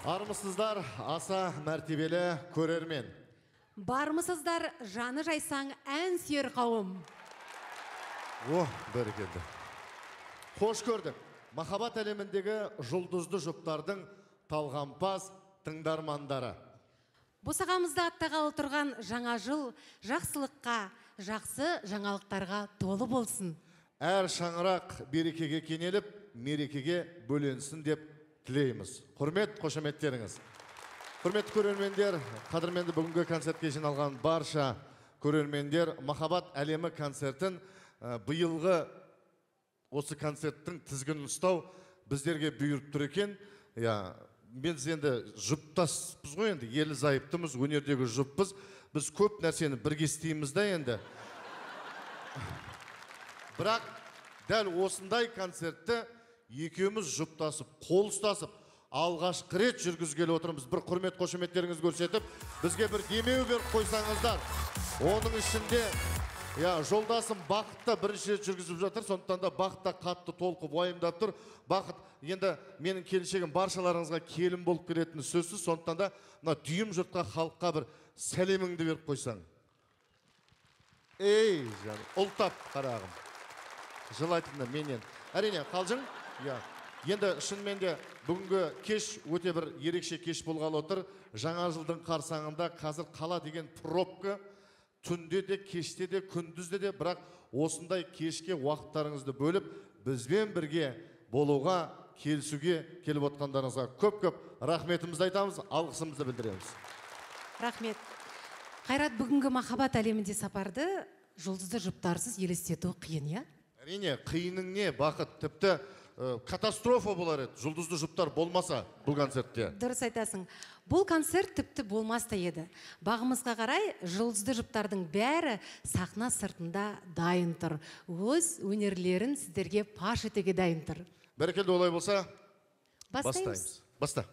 Армысыздар, аса мәртебелі көрермен. Бармысыздар, жаны жайсаң ән сүйер қауым. Бәрекелді. Қош көрдік. Махаббат әлеміндегі жұлдызды жұптардың талғампаз тыңдармандары. Босағамызда аттағалы тұрған жаңа жыл жақсылыққа, жақсы жаңалықтарға толы болсын. Әр шаңырақ берекеге кенеліп, мерекеге бөленсін деп тілейміз. Құрмет, қошеметтеріңіз. Құрметті көрермендер, қадірменді бүгінгі концертке жиналған барша көрермендер, Махаббат әлемі концертін биылғы осы концерттің тізгінін ұстау біздерге бұйырып тұр екен. Мен енді жұптаспыз ғой, енді ерлі зайыптымыз, өнердегі жұппыз. Біз көп нәрсені бірге істейміз да енді. Бірақ дәл осындай концертті екеуміз жұптасып, қол ұстасып, алғашқы рет жүргізгелі отырмыз. Бір құрмет қошеметтеріңіз көрсетіп, бізге бір демеу беріп қойсаңыздар. Оның ішінде жолдасым Бақытта бірінші рет жүргізіп жатыр, сондықтан да Бақытта қатты толқып уайымдап тұр. Бақыт, енді менің келіншегім баршаларыңызға келін болып келетіні сөзсіз, сондықтан да дүйім жұртқа, халыққа бір сәлеміңді беріп қойсаң. Ей, жаным, ұлтап қарағым. Жылайтында менен. Әрине, қалжың? Енді шынымен де бүгінгі кеш өте бір ерекше кеш болғалы отыр. Жаңа жылдың қарсаңында қазір қала деген пробка, түнде де, кеште де, күндізде де, бірақ осындай кешке уақыттарыңызды бөліп, бізбен бірге болуға, келісуге келіп отқандарыңызға көп-көп рахметімізді айтамыз, алғысымызды білдіреміз. Рахмет. Қайрат, бүгінгі махаббат әлемінде сапарды жұлдызды жұптарсыз елестету қиын, я? Әрине, қиының не, Бақыт, тіпті катастрофа болар еді, жұлдызды жұптар болмаса бұл концертте. Дұрыс айтасың. Бұл концерт тіпті болмас та еді. Бағымызға қарай жұлдызды жұптардың бәрі сахна сыртында дайын тұр. Өз өнерлерін сіздерге паш етуге дайын тұр. Бәрекелді, олай болса, бастаймыз. Баста.